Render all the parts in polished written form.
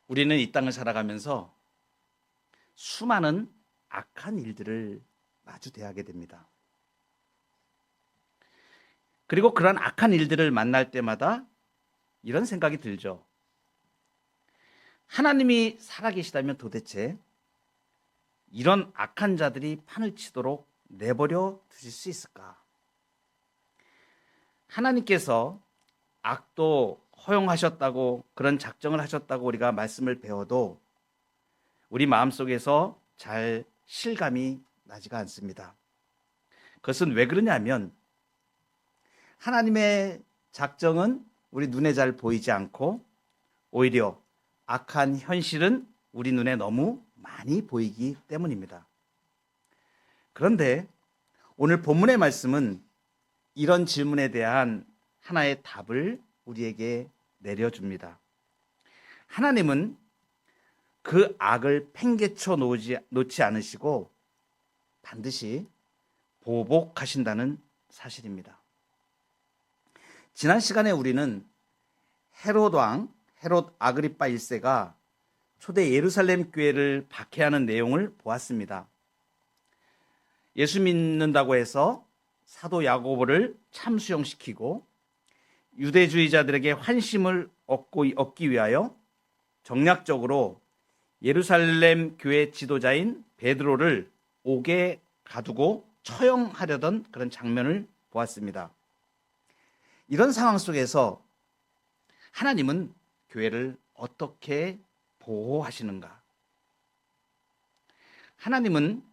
우리는 이 땅을 살아가면서 수많은 악한 일들을 마주 대하게 됩니다. 그리고 그런 악한 일들을 만날 때마다 이런 생각이 들죠. 하나님이 살아계시다면 도대체 이런 악한 자들이 판을 치도록 내버려 두실 수 있을까? 하나님께서 악도 허용하셨다고, 그런 작정을 하셨다고 우리가 말씀을 배워도 우리 마음속에서 잘 실감이 나지가 않습니다. 그것은 왜 그러냐면 하나님의 작정은 우리 눈에 잘 보이지 않고 오히려 악한 현실은 우리 눈에 너무 많이 보이기 때문입니다. 그런데 오늘 본문의 말씀은 이런 질문에 대한 하나의 답을 우리에게 내려줍니다. 하나님은 그 악을 팽개쳐 놓지 않으시고 반드시 보복하신다는 사실입니다. 지난 시간에 우리는 헤롯 왕, 헤롯 아그리파 1세가 초대 예루살렘 교회를 박해하는 내용을 보았습니다. 예수 믿는다고 해서 사도 야고보를 참수형시키고 유대주의자들에게 환심을 얻기 위하여 정략적으로 예루살렘 교회 지도자인 베드로를 옥에 가두고 처형하려던 그런 장면을 보았습니다. 이런 상황 속에서 하나님은 교회를 어떻게 보호하시는가? 하나님은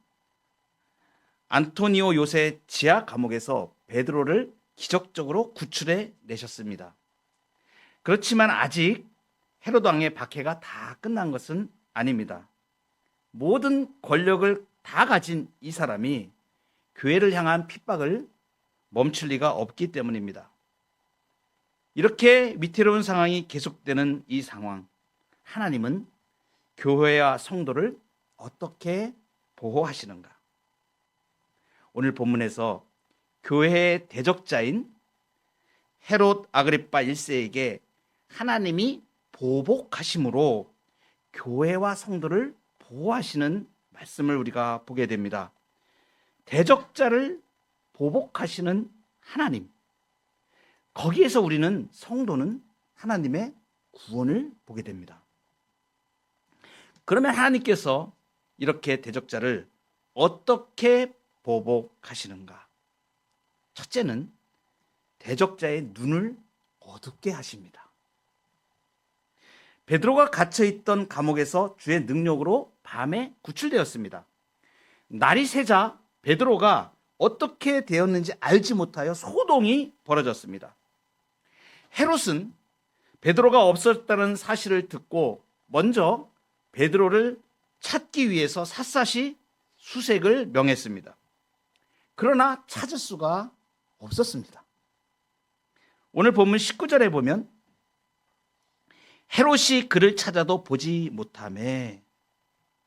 안토니오 요새 지하 감옥에서 베드로를 기적적으로 구출해 내셨습니다. 그렇지만 아직 헤롯 왕의 박해가 다 끝난 것은 아닙니다. 모든 권력을 다 가진 이 사람이 교회를 향한 핍박을 멈출 리가 없기 때문입니다. 이렇게 위태로운 상황이 계속되는 이 상황, 하나님은 교회와 성도를 어떻게 보호하시는가? 오늘 본문에서 교회의 대적자인 헤롯 아그리파 1세에게 하나님이 보복하심으로 교회와 성도를 보호하시는 말씀을 우리가 보게 됩니다. 대적자를 보복하시는 하나님. 거기에서 우리는 성도는 하나님의 구원을 보게 됩니다. 그러면 하나님께서 이렇게 대적자를 어떻게 보복하시는가? 첫째는 대적자의 눈을 어둡게 하십니다. 베드로가 갇혀있던 감옥에서 주의 능력으로 밤에 구출되었습니다. 날이 새자 베드로가 어떻게 되었는지 알지 못하여 소동이 벌어졌습니다. 헤롯은 베드로가 없었다는 사실을 듣고 먼저 베드로를 찾기 위해서 샅샅이 수색을 명했습니다. 그러나 찾을 수가 없었습니다. 오늘 본문 19절에 보면 헤롯이 그를 찾아도 보지 못하매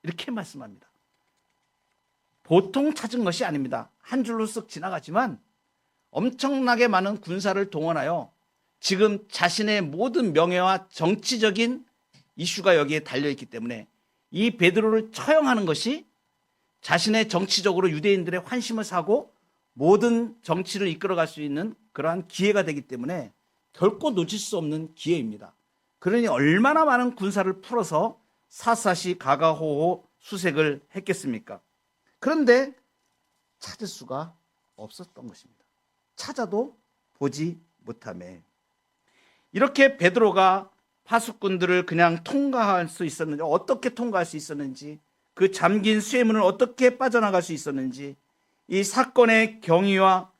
이렇게 말씀합니다. 보통 찾은 것이 아닙니다. 한 줄로 쓱 지나가지만 엄청나게 많은 군사를 동원하여 지금 자신의 모든 명예와 정치적인 이슈가 여기에 달려있기 때문에 이 베드로를 처형하는 것이 자신의 정치적으로 유대인들의 환심을 사고 모든 정치를 이끌어갈 수 있는 그러한 기회가 되기 때문에 결코 놓칠 수 없는 기회입니다. 그러니 얼마나 많은 군사를 풀어서 샅샅이 가가호호 수색을 했겠습니까? 그런데 찾을 수가 없었던 것입니다. 찾아도 보지 못하매. 이렇게 베드로가 파수꾼들을 그냥 통과할 수 있었는지, 어떻게 통과할 수 있었는지, 그 잠긴 쇠문을 어떻게 빠져나갈 수 있었는지, 이 사건의 경위와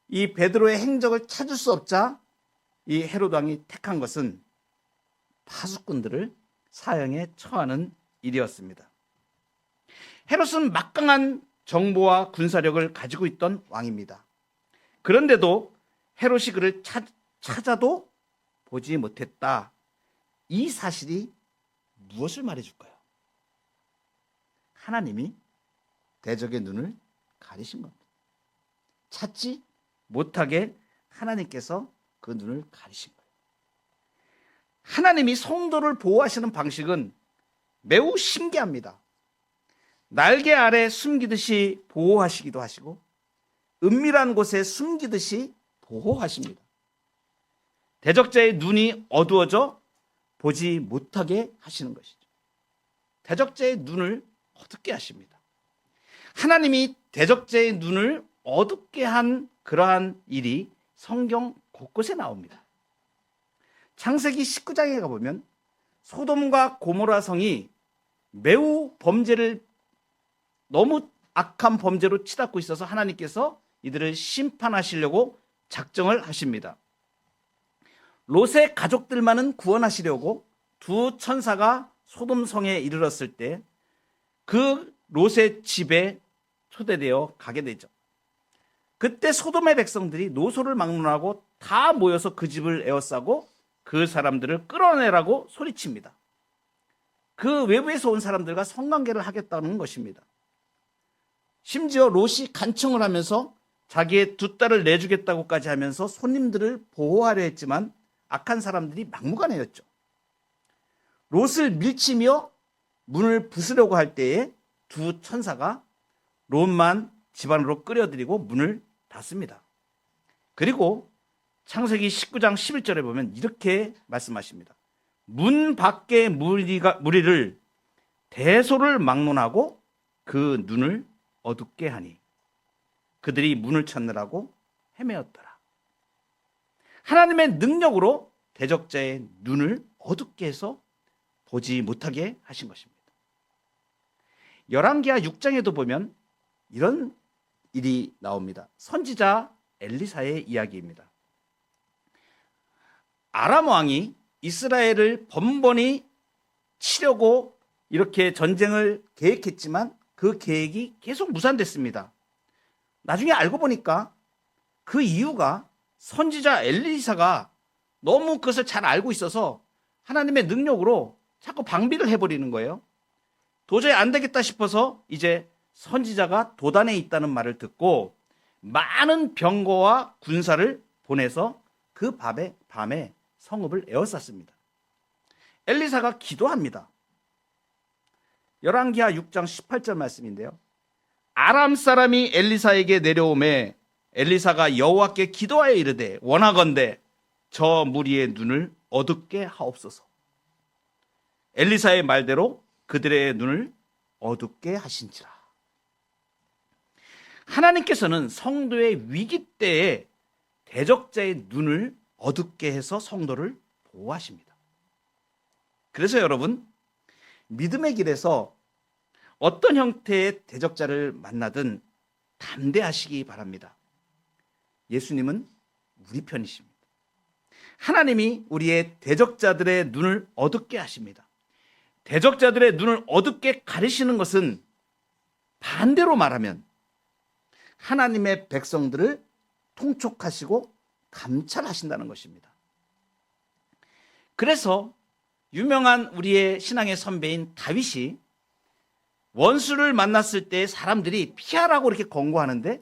이 베드로의 행적을 찾을 수 없자 이 헤롯 왕이 택한 것은 파수꾼들을 사형에 처하는 일이었습니다. 헤롯은 막강한 정보와 군사력을 가지고 있던 왕입니다. 그런데도 헤롯이 그를 찾아도 보지 못했다. 이 사실이 무엇을 말해줄까요? 하나님이 대적의 눈을 가리신 겁니다. 찾지 못하게 하나님께서 그 눈을 가리신 거예요. 하나님이 성도를 보호하시는 방식은 매우 신기합니다. 날개 아래 숨기듯이 보호하시기도 하시고 은밀한 곳에 숨기듯이 보호하십니다. 대적자의 눈이 어두워져 보지 못하게 하시는 것이죠. 대적자의 눈을 어둡게 하십니다. 하나님이 대적자의 눈을 어둡게 한 그러한 일이 성경 곳곳에 나옵니다. 창세기 19장에 가보면 소돔과 고모라 성이 매우 범죄를 너무 악한 범죄로 치닫고 있어서 하나님께서 이들을 심판하시려고 작정을 하십니다. 롯의 가족들만은 구원하시려고 두 천사가 소돔 성에 이르렀을 때 그 롯의 집에 초대되어 가게 되죠. 그때 소돔의 백성들이 노소를 막론하고 다 모여서 그 집을 에워싸고 그 사람들을 끌어내라고 소리칩니다. 그 외부에서 온 사람들과 성관계를 하겠다는 것입니다. 심지어 롯이 간청을 하면서 자기의 두 딸을 내주겠다고까지 하면서 손님들을 보호하려 했지만 악한 사람들이 막무가내였죠. 롯을 밀치며 문을 부수려고 할 때에 두 천사가 롯만 집 안으로 끌어들이고 문을 닫습니다. 그리고 창세기 19장 11절에 보면 이렇게 말씀하십니다. 문 밖의 무리를 대소를 막론하고 그 눈을 어둡게 하니 그들이 문을 찾느라고 헤매었더라. 하나님의 능력으로 대적자의 눈을 어둡게 해서 보지 못하게 하신 것입니다. 열왕기하 6장에도 보면 이런 일이 나옵니다. 선지자 엘리사의 이야기입니다. 아람 왕이 이스라엘을 번번이 치려고 이렇게 전쟁을 계획했지만 그 계획이 계속 무산됐습니다. 나중에 알고 보니까 그 이유가 선지자 엘리사가 너무 그것을 잘 알고 있어서 하나님의 능력으로 자꾸 방비를 해버리는 거예요. 도저히 안 되겠다 싶어서 이제 선지자가 도단에 있다는 말을 듣고 많은 병거와 군사를 보내서 그 밤에 성읍을 에워쌌습니다. 엘리사가 기도합니다. 열왕기하 6장 18절 말씀인데요. 아람 사람이 엘리사에게 내려오매 엘리사가 여호와께 기도하여 이르되 원하건대 저 무리의 눈을 어둡게 하옵소서. 엘리사의 말대로 그들의 눈을 어둡게 하신지라. 하나님께서는 성도의 위기 때에 대적자의 눈을 어둡게 해서 성도를 보호하십니다. 그래서 여러분, 믿음의 길에서 어떤 형태의 대적자를 만나든 담대하시기 바랍니다. 예수님은 우리 편이십니다. 하나님이 우리의 대적자들의 눈을 어둡게 하십니다. 대적자들의 눈을 어둡게 가리시는 것은 반대로 말하면 하나님의 백성들을 통촉하시고 감찰하신다는 것입니다. 그래서 유명한 우리의 신앙의 선배인 다윗이 원수를 만났을 때 사람들이 피하라고 이렇게 권고하는데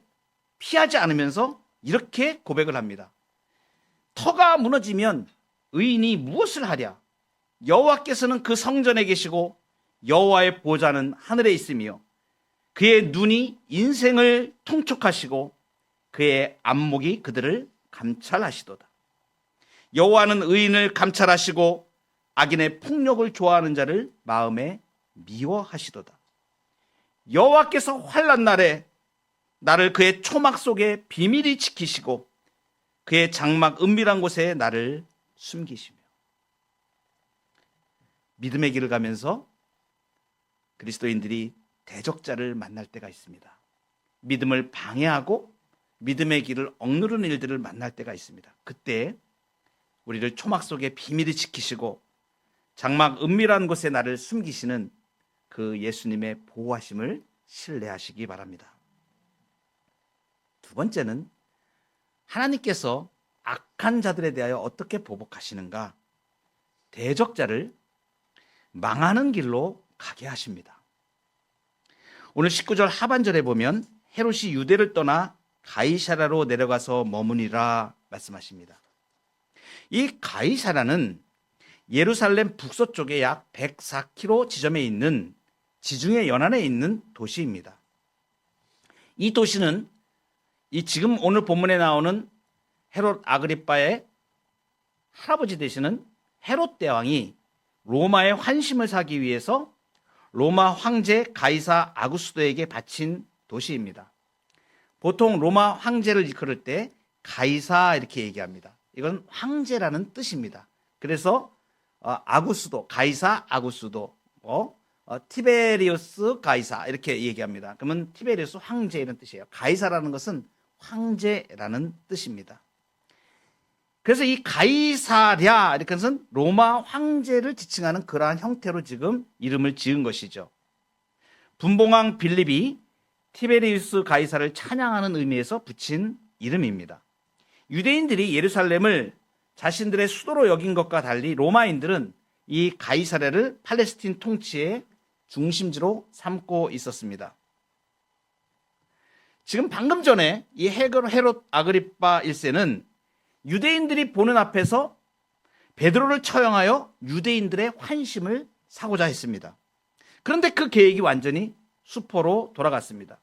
피하지 않으면서 이렇게 고백을 합니다. 터가 무너지면 의인이 무엇을 하랴? 여호와께서는 그 성전에 계시고 여호와의 보좌는 하늘에 있으며 그의 눈이 인생을 통촉하시고 그의 안목이 그들을 감찰하시도다. 여호와는 의인을 감찰하시고 악인의 폭력을 좋아하는 자를 마음에 미워하시도다. 여호와께서 환난 날에 나를 그의 초막 속에 비밀히 지키시고 그의 장막 은밀한 곳에 나를 숨기시며. 믿음의 길을 가면서 그리스도인들이 대적자를 만날 때가 있습니다. 믿음을 방해하고 믿음의 길을 억누르는 일들을 만날 때가 있습니다. 그때 우리를 초막 속에 비밀히 지키시고 장막 은밀한 곳에 나를 숨기시는 그 예수님의 보호하심을 신뢰하시기 바랍니다. 두 번째는 하나님께서 악한 자들에 대하여 어떻게 보복하시는가? 대적자를 망하는 길로 가게 하십니다. 오늘 19절 하반절에 보면 헤롯이 유대를 떠나 가이사라로 내려가서 머무니라 말씀하십니다. 이 가이사라는 예루살렘 북서쪽에 약 104km 지점에 있는 지중해 연안에 있는 도시입니다. 이 도시는 이 지금 오늘 본문에 나오는 헤롯 아그리빠의 할아버지 되시는 헤롯 대왕이 로마의 환심을 사기 위해서 로마 황제 가이사 아구스도에게 바친 도시입니다. 보통 로마 황제를 일컬을 때 가이사 이렇게 얘기합니다. 이건 황제라는 뜻입니다. 그래서 아구스도, 가이사 아구스도, 티베리우스 가이사 이렇게 얘기합니다. 그러면 티베리우스 황제 이런 뜻이에요. 가이사라는 것은 황제라는 뜻입니다. 그래서 이 가이사랴 이렇게 해서 로마 황제를 지칭하는 그러한 형태로 지금 이름을 지은 것이죠. 분봉왕 빌립이 티베리우스 가이사를 찬양하는 의미에서 붙인 이름입니다. 유대인들이 예루살렘을 자신들의 수도로 여긴 것과 달리 로마인들은 이 가이사랴를 팔레스틴 통치의 중심지로 삼고 있었습니다. 지금 방금 전에 이 헤롯 아그리빠 1세는 유대인들이 보는 앞에서 베드로를 처형하여 유대인들의 환심을 사고자 했습니다. 그런데 그 계획이 완전히 수포로 돌아갔습니다.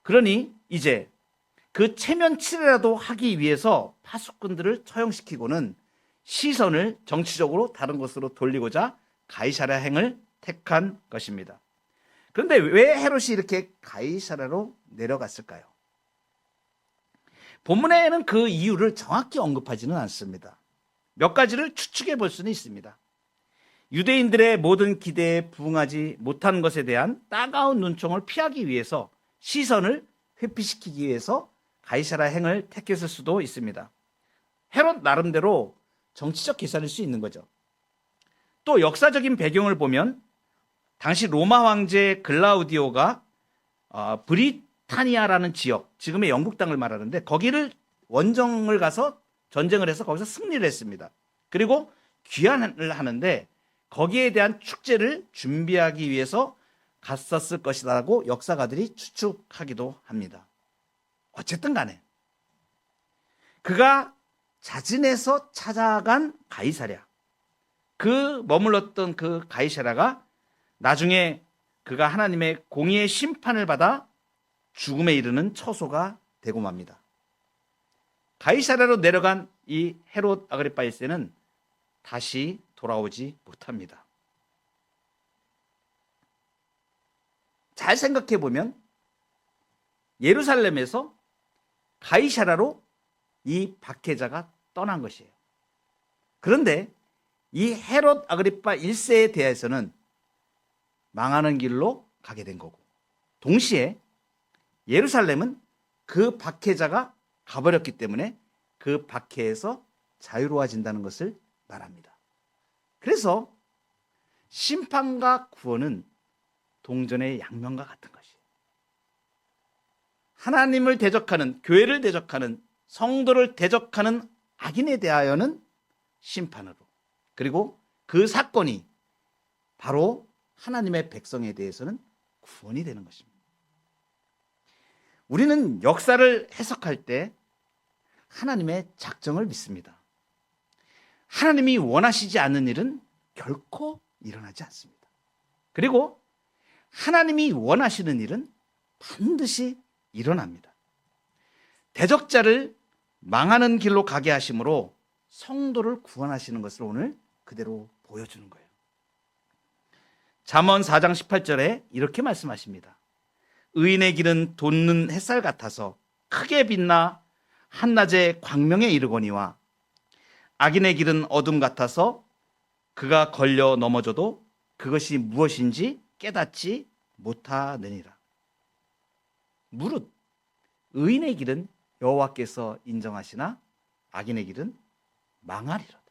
그러니 이제 그 체면치레라도 하기 위해서 파수꾼들을 처형시키고는 시선을 정치적으로 다른 곳으로 돌리고자 가이사랴 행을 택한 것입니다. 그런데 왜 헤롯이 이렇게 가이사랴로 내려갔을까요? 본문에는 그 이유를 정확히 언급하지는 않습니다. 몇 가지를 추측해 볼 수는 있습니다. 유대인들의 모든 기대에 부응하지 못한 것에 대한 따가운 눈총을 피하기 위해서 시선을 회피시키기 위해서 가이사랴 행을 택했을 수도 있습니다. 헤롯 나름대로 정치적 계산일 수 있는 거죠. 또 역사적인 배경을 보면 당시 로마 황제 글라우디오가 브리타니아라는 지역, 지금의 영국 땅을 말하는데 거기를 원정을 가서 전쟁을 해서 거기서 승리를 했습니다. 그리고 귀환을 하는데 거기에 대한 축제를 준비하기 위해서 갔었을 것이라고 역사가들이 추측하기도 합니다. 어쨌든 간에 그가 자진해서 찾아간 가이사랴, 그 머물렀던 그 가이사랴가 나중에 그가 하나님의 공의의 심판을 받아 죽음에 이르는 처소가 되고 맙니다. 가이사랴로 내려간 이 헤롯 아그리빠 1세는 다시 돌아오지 못합니다. 잘 생각해 보면 예루살렘에서 가이사랴로 이 박해자가 떠난 것이에요. 그런데 이 헤롯 아그리빠 1세에 대해서는 망하는 길로 가게 된 거고, 동시에 예루살렘은 그 박해자가 가버렸기 때문에 그 박해에서 자유로워진다는 것을 말합니다. 그래서 심판과 구원은 동전의 양면과 같은 것이에요. 하나님을 대적하는, 교회를 대적하는, 성도를 대적하는 악인에 대하여는 심판으로, 그리고 그 사건이 바로 하나님의 백성에 대해서는 구원이 되는 것입니다. 우리는 역사를 해석할 때 하나님의 작정을 믿습니다. 하나님이 원하시지 않는 일은 결코 일어나지 않습니다. 그리고 하나님이 원하시는 일은 반드시 일어납니다. 대적자를 망하는 길로 가게 하심으로 성도를 구원하시는 것을 오늘 그대로 보여주는 거예요. 잠언 4장 18절에 이렇게 말씀하십니다. 의인의 길은 돋는 햇살 같아서 크게 빛나 한낮의 광명에 이르거니와 악인의 길은 어둠 같아서 그가 걸려 넘어져도 그것이 무엇인지 깨닫지 못하느니라. 무릇 의인의 길은 여호와께서 인정하시나 악인의 길은 망하리로다.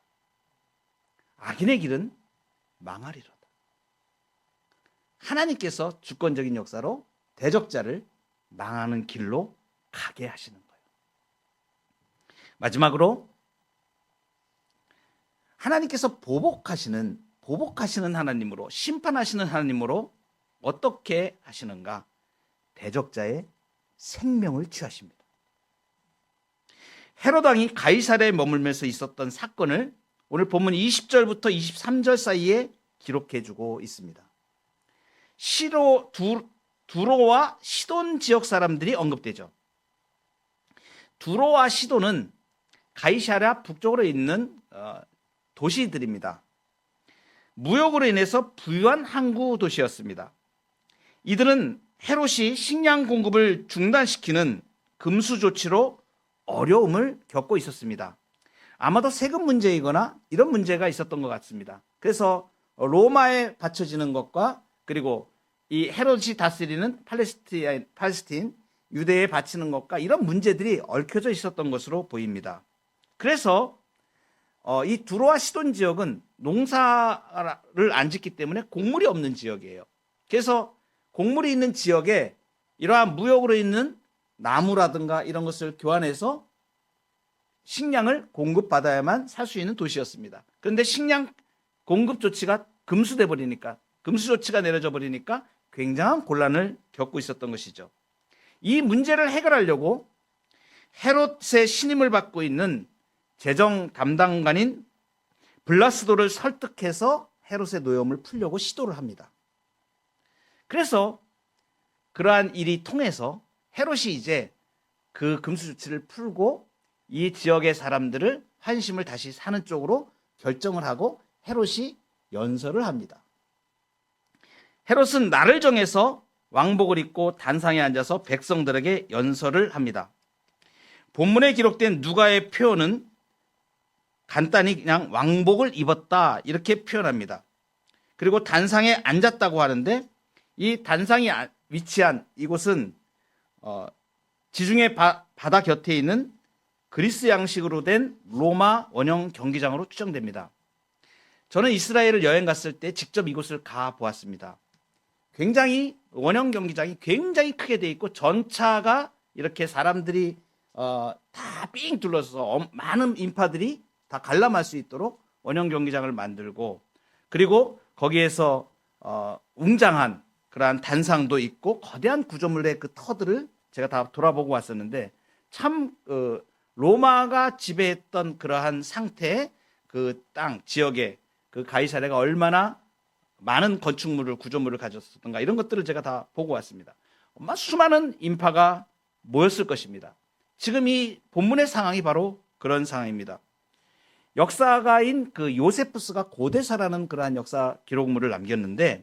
악인의 길은 망하리로다. 하나님께서 주권적인 역사로 대적자를 망하는 길로 가게 하시는 거예요. 마지막으로 하나님께서 보복하시는 하나님으로, 심판하시는 하나님으로 어떻게 하시는가? 대적자의 생명을 취하십니다. 헤롯 왕이 가이사랴에 머물면서 있었던 사건을 오늘 본문 20절부터 23절 사이에 기록해주고 있습니다. 두로와 시돈 지역 사람들이 언급되죠. 두로와 시돈은 가이사랴 북쪽으로 있는 도시들입니다. 무역으로 인해서 부유한 항구 도시였습니다. 이들은 헤롯이 식량 공급을 중단시키는 금수 조치로 어려움을 겪고 있었습니다. 아마도 세금 문제이거나 이런 문제가 있었던 것 같습니다. 그래서 로마에 바쳐지는 것과 그리고 이 헤롯이 다스리는 팔레스틴, 유대에 바치는 것과 이런 문제들이 얽혀져 있었던 것으로 보입니다. 그래서 이 두로와 시돈 지역은 농사를 안 짓기 때문에 곡물이 없는 지역이에요. 그래서 곡물이 있는 지역에 이러한 무역으로 있는 나무라든가 이런 것을 교환해서 식량을 공급받아야만 살 수 있는 도시였습니다. 그런데 식량 공급 조치가 금수돼 버리니까, 금수 조치가 내려져 버리니까 굉장한 곤란을 겪고 있었던 것이죠. 이 문제를 해결하려고 헤롯의 신임을 받고 있는 재정 담당관인 블라스도를 설득해서 헤롯의 노여움을 풀려고 시도를 합니다. 그래서 그러한 일이 통해서 헤롯이 이제 그 금수 조치를 풀고 이 지역의 사람들을 환심을 다시 사는 쪽으로 결정을 하고 헤롯이 연설을 합니다. 헤롯은 날을 정해서 왕복을 입고 단상에 앉아서 백성들에게 연설을 합니다. 본문에 기록된 누가의 표현은 간단히 그냥 왕복을 입었다 이렇게 표현합니다. 그리고 단상에 앉았다고 하는데 이 단상이 위치한 이곳은 지중해 바다 곁에 있는 그리스 양식으로 된 로마 원형 경기장으로 추정됩니다. 저는 이스라엘을 여행 갔을 때 직접 이곳을 가 보았습니다. 굉장히 원형 경기장이 굉장히 크게 돼 있고 전차가 이렇게 사람들이 다 삥 둘러서 많은 인파들이 다 관람할 수 있도록 원형 경기장을 만들고 그리고 거기에서 웅장한 그러한 단상도 있고 거대한 구조물의 그 터들을 제가 다 돌아보고 왔었는데 참 로마가 지배했던 그러한 상태의 그 땅 지역에 그 가이사랴가 얼마나 많은 건축물을 구조물을 가졌었던가 이런 것들을 제가 다 보고 왔습니다. 수많은 인파가 모였을 것입니다. 지금 이 본문의 상황이 바로 그런 상황입니다. 역사가인 그 요세푸스가 고대사라는 그러한 역사 기록물을 남겼는데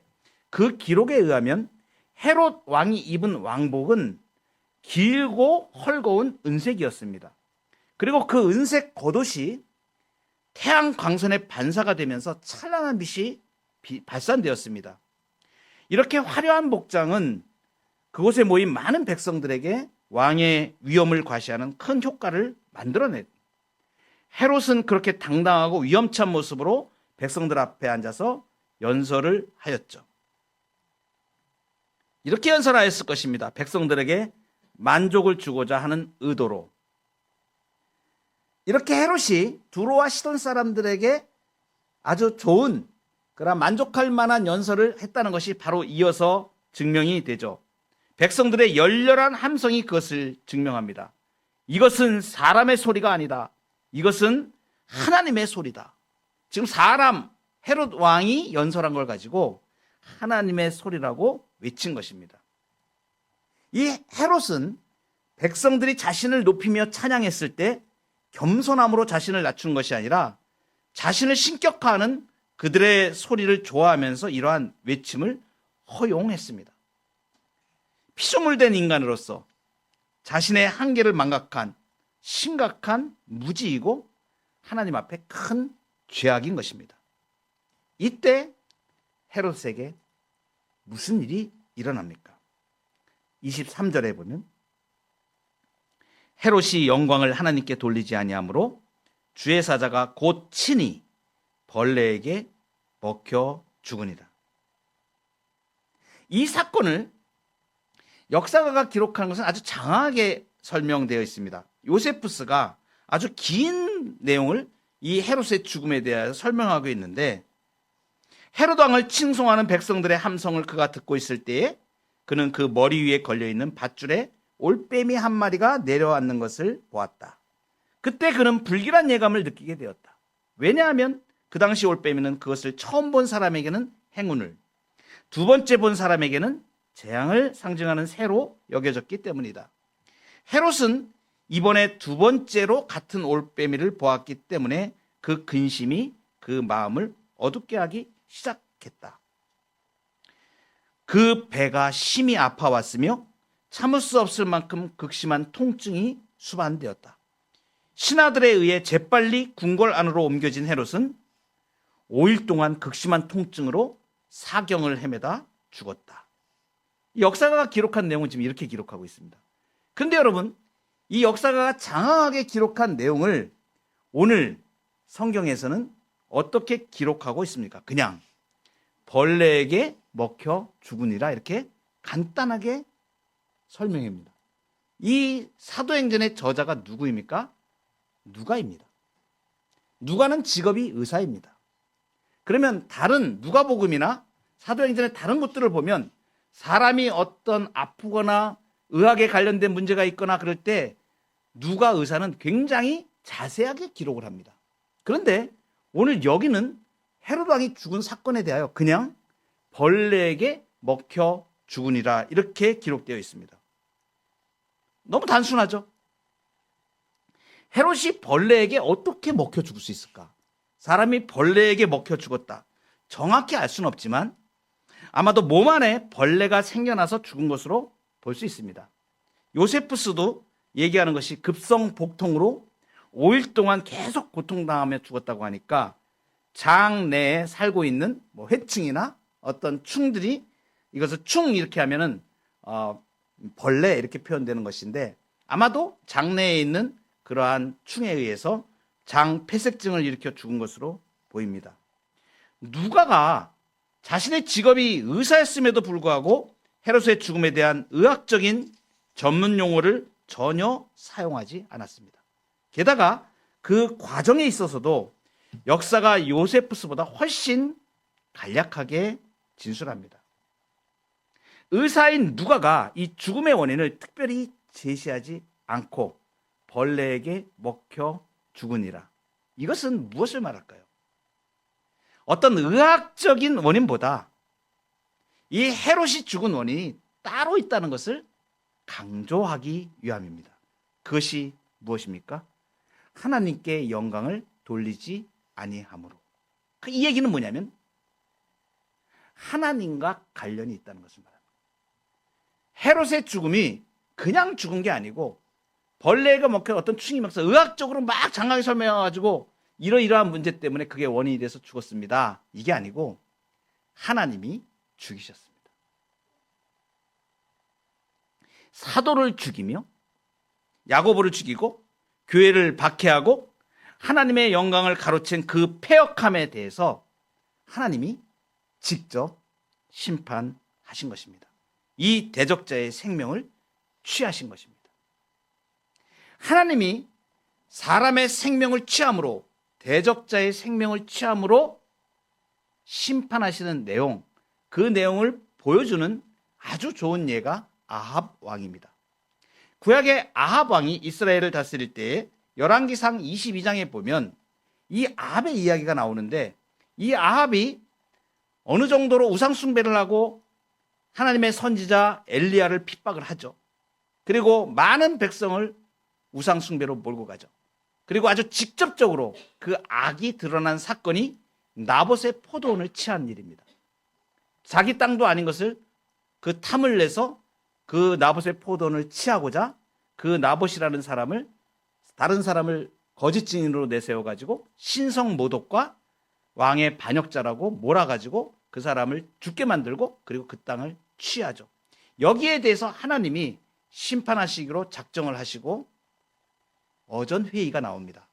그 기록에 의하면 헤롯 왕이 입은 왕복은 길고 헐거운 은색이었습니다. 그리고 그 은색 겉옷이 태양 광선의 반사가 되면서 찬란한 빛이 발산되었습니다. 이렇게 화려한 복장은 그곳에 모인 많은 백성들에게 왕의 위엄을 과시하는 큰 효과를 만들어냈습니다. 헤롯은 그렇게 당당하고 위험찬 모습으로 백성들 앞에 앉아서 연설을 하였죠. 이렇게 연설하였을 것입니다. 백성들에게 만족을 주고자 하는 의도로. 이렇게 헤롯이 두로와 시돈 사람들에게 아주 좋은 그런 만족할 만한 연설을 했다는 것이 바로 이어서 증명이 되죠. 백성들의 열렬한 함성이 그것을 증명합니다. 이것은 사람의 소리가 아니다. 이것은 하나님의 소리다. 지금 사람 헤롯 왕이 연설한 걸 가지고 하나님의 소리라고 외친 것입니다. 이 헤롯은 백성들이 자신을 높이며 찬양했을 때 겸손함으로 자신을 낮추는 것이 아니라 자신을 신격화하는 그들의 소리를 좋아하면서 이러한 외침을 허용했습니다. 피조물된 인간으로서 자신의 한계를 망각한 심각한 무지이고 하나님 앞에 큰 죄악인 것입니다. 이때 헤롯에게 무슨 일이 일어납니까? 23절에 보면 헤롯이 영광을 하나님께 돌리지 아니하므로 주의 사자가 곧 친히 벌레에게 먹혀 죽으니라. 이 사건을 역사가가 기록하는 것은 아주 장황하게 설명되어 있습니다. 요세푸스가 아주 긴 내용을 이 헤롯의 죽음에 대하여 설명하고 있는데 헤롯 왕을 칭송하는 백성들의 함성을 그가 듣고 있을 때에 그는 그 머리 위에 걸려있는 밧줄에 올빼미 한 마리가 내려앉는 것을 보았다. 그때 그는 불길한 예감을 느끼게 되었다. 왜냐하면 그 당시 올빼미는 그것을 처음 본 사람에게는 행운을, 두 번째 본 사람에게는 재앙을 상징하는 새로 여겨졌기 때문이다. 헤롯은 이번에 두 번째로 같은 올빼미를 보았기 때문에 그 근심이 그 마음을 어둡게 하기 시작했다. 그 배가 심히 아파왔으며 참을 수 없을 만큼 극심한 통증이 수반되었다. 신하들에 의해 재빨리 궁궐 안으로 옮겨진 헤롯은 5일 동안 극심한 통증으로 사경을 헤매다 죽었다. 이 역사가가 기록한 내용은 지금 이렇게 기록하고 있습니다. 그런데 여러분, 이 역사가가 장황하게 기록한 내용을 오늘 성경에서는 어떻게 기록하고 있습니까? 그냥 벌레에게 먹혀 죽으니라 이렇게 간단하게 설명합니다. 이 사도행전의 저자가 누구입니까? 누가입니다. 누가는 직업이 의사입니다. 그러면 다른 누가복음이나 사도행전의 다른 것들을 보면 사람이 어떤 아프거나 의학에 관련된 문제가 있거나 그럴 때 누가 의사는 굉장히 자세하게 기록을 합니다. 그런데 오늘 여기는 헤롯 왕이 죽은 사건에 대하여 그냥 벌레에게 먹혀 죽으니라 이렇게 기록되어 있습니다. 너무 단순하죠? 헤롯이 벌레에게 어떻게 먹혀 죽을 수 있을까? 사람이 벌레에게 먹혀 죽었다. 정확히 알 수는 없지만 아마도 몸 안에 벌레가 생겨나서 죽은 것으로 볼 수 있습니다. 요세푸스도 얘기하는 것이 급성 복통으로 5일 동안 계속 고통당하며 죽었다고 하니까 장 내에 살고 있는 회충이나 어떤 충들이 이것을 충 이렇게 하면은 벌레 이렇게 표현되는 것인데 아마도 장내에 있는 그러한 충에 의해서 장 폐색증을 일으켜 죽은 것으로 보입니다. 누가가 자신의 직업이 의사였음에도 불구하고 헤롯의 죽음에 대한 의학적인 전문 용어를 전혀 사용하지 않았습니다. 게다가 그 과정에 있어서도 역사가 요세푸스보다 훨씬 간략하게 진술합니다. 의사인 누가가 이 죽음의 원인을 특별히 제시하지 않고 벌레에게 먹혀 죽으니라. 이것은 무엇을 말할까요? 어떤 의학적인 원인보다 이 헤롯이 죽은 원인이 따로 있다는 것을 강조하기 위함입니다. 그것이 무엇입니까? 하나님께 영광을 돌리지 아니함으로. 이 얘기는 뭐냐면 하나님과 관련이 있다는 것을 말합니다. 헤롯의 죽음이 그냥 죽은 게 아니고 벌레가 먹혀 어떤 충이 먹어서 의학적으로 막 장황하게 설명해가지고 이러이러한 문제 때문에 그게 원인이 돼서 죽었습니다. 이게 아니고 하나님이 죽이셨습니다. 사도를 죽이며 야고보를 죽이고 교회를 박해하고 하나님의 영광을 가로챈 그 패역함에 대해서 하나님이 직접 심판하신 것입니다. 이 대적자의 생명을 취하신 것입니다. 하나님이 사람의 생명을 취함으로 대적자의 생명을 취함으로 심판하시는 내용, 그 내용을 보여주는 아주 좋은 예가 아합 왕입니다. 구약의 아합 왕이 이스라엘을 다스릴 때에 열왕기상 22장에 보면 이 아합의 이야기가 나오는데 이 아합이 어느 정도로 우상 숭배를 하고 하나님의 선지자 엘리야를 핍박을 하죠. 그리고 많은 백성을 우상 숭배로 몰고 가죠. 그리고 아주 직접적으로 그 악이 드러난 사건이 나봇의 포도원을 취한 일입니다. 자기 땅도 아닌 것을 그 탐을 내서 그 나봇의 포도원을 취하고자 그 나봇이라는 사람을 다른 사람을 거짓 증인으로 내세워가지고 신성 모독과 왕의 반역자라고 몰아가지고 그 사람을 죽게 만들고 그리고 그 땅을 취하죠. 여기에 대해서 하나님이 심판하시기로 작정을 하시고 어전 회의가 나옵니다.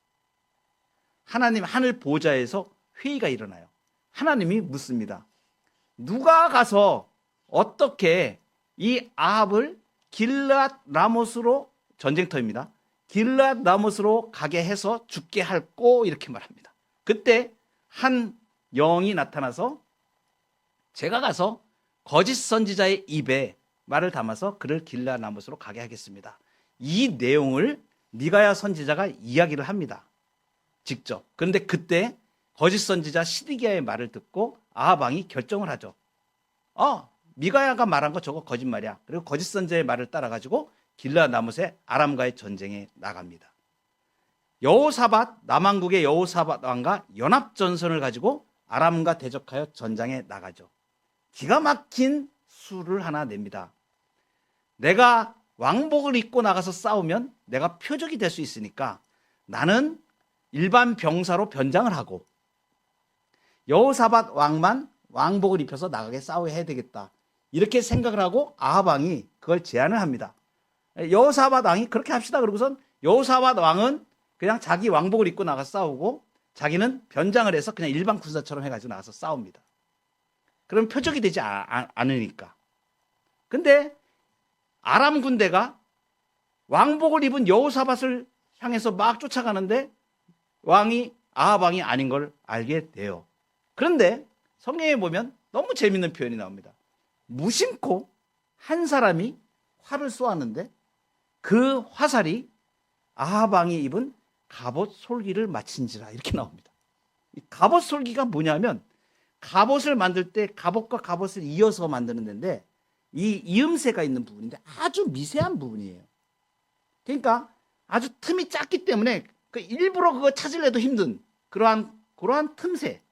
하나님 하늘 보좌에서 회의가 일어나요. 하나님이 묻습니다. 누가 가서 어떻게 이 아합을 길르앗 라못으로 전쟁터입니다. 길르앗 라못으로 가게 해서 죽게 할꼬 이렇게 말합니다. 그때 한 영이 나타나서 제가 가서 거짓 선지자의 입에 말을 담아서 그를 길르앗 라못으로 가게 하겠습니다. 이 내용을 미가야 선지자가 이야기를 합니다. 직접. 그런데 그때 거짓 선지자 시드기야의 말을 듣고 아합 왕이 결정을 하죠. 미가야가 말한 거 저거 거짓말이야. 그리고 거짓 선지자의 말을 따라가지고 길르앗 라못의 아람과의 전쟁에 나갑니다. 여호사밧, 남왕국의 여호사밧 왕과 연합전선을 가지고 아람과 대적하여 전장에 나가죠. 기가 막힌 수를 하나 냅니다. 내가 왕복을 입고 나가서 싸우면 내가 표적이 될 수 있으니까 나는 일반 병사로 변장을 하고 여호사밧 왕만 왕복을 입혀서 나가게 싸워야 되겠다. 이렇게 생각을 하고 아합 왕이 그걸 제안을 합니다. 여호사밧 왕이 그렇게 합시다. 그러고선 여호사밧 왕은 그냥 자기 왕복을 입고 나가서 싸우고 자기는 변장을 해서 그냥 일반 군사처럼 해가지고 나가서 싸웁니다. 그럼 표적이 되지 않으니까. 근데 아람 군대가 왕복을 입은 여호사밧을 향해서 막 쫓아가는데 왕이 아합 왕이 아닌 걸 알게 돼요. 그런데 성경에 보면 너무 재밌는 표현이 나옵니다. 무심코 한 사람이 활을 쏘았는데 그 화살이 아합 왕이 입은 갑옷 솔기를 맞힌지라 이렇게 나옵니다. 이 갑옷 솔기가 뭐냐면 갑옷을 만들 때 갑옷과 갑옷을 이어서 만드는 데인데 이 이음새가 있는 부분인데 아주 미세한 부분이에요. 그러니까 아주 틈이 작기 때문에 일부러 그거 찾으려도 힘든 그러한 틈새.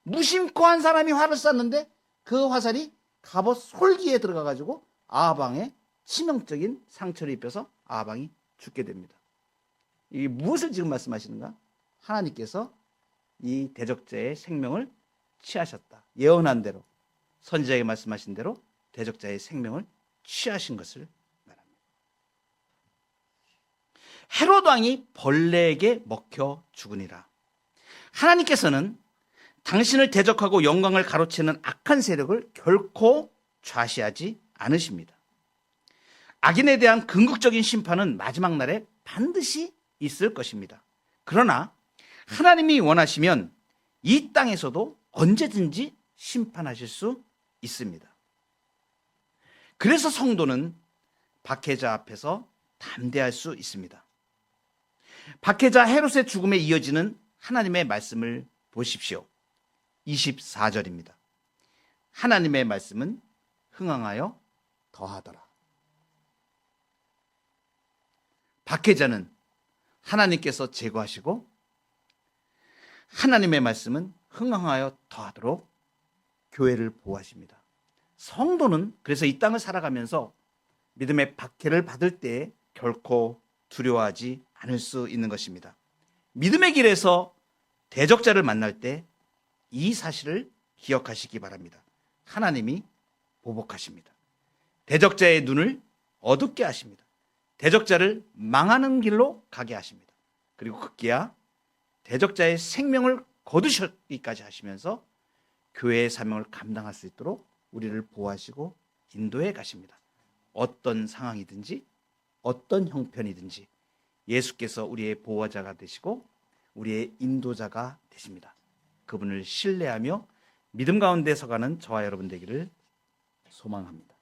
무심코 한 사람이 활을 쐈는데 그 화살이 갑옷 솔기에 들어가가지고 아합 왕에 치명적인 상처를 입혀서 아합 왕이 죽게 됩니다. 이 무엇을 지금 말씀하시는가? 하나님께서 이 대적자의 생명을 취하셨다. 예언한 대로 선지자에게 말씀하신 대로 대적자의 생명을 취하신 것을 말합니다. 헤롯 왕이 벌레에게 먹혀 죽으니라. 하나님께서는 당신을 대적하고 영광을 가로채는 악한 세력을 결코 좌시하지 않으십니다. 악인에 대한 궁극적인 심판은 마지막 날에 반드시 있을 것입니다. 그러나 하나님이 원하시면 이 땅에서도 언제든지 심판하실 수 있습니다. 그래서 성도는 박해자 앞에서 담대할 수 있습니다. 박해자 헤롯의 죽음에 이어지는 하나님의 말씀을 보십시오. 24절입니다. 하나님의 말씀은 흥황하여 더하더라. 박해자는 하나님께서 제거하시고 하나님의 말씀은 흥황하여 더하도록 교회를 보호하십니다. 성도는 그래서 이 땅을 살아가면서 믿음의 박해를 받을 때 결코 두려워하지 않을 수 있는 것입니다. 믿음의 길에서 대적자를 만날 때 이 사실을 기억하시기 바랍니다. 하나님이 보복하십니다. 대적자의 눈을 어둡게 하십니다. 대적자를 망하는 길로 가게 하십니다. 그리고 급기야 대적자의 생명을 거두시기까지 하시면서 교회의 사명을 감당할 수 있도록 우리를 보호하시고 인도해 가십니다. 어떤 상황이든지 어떤 형편이든지 예수께서 우리의 보호자가 되시고 우리의 인도자가 되십니다. 그분을 신뢰하며 믿음 가운데 서가는 저와 여러분 되기를 소망합니다.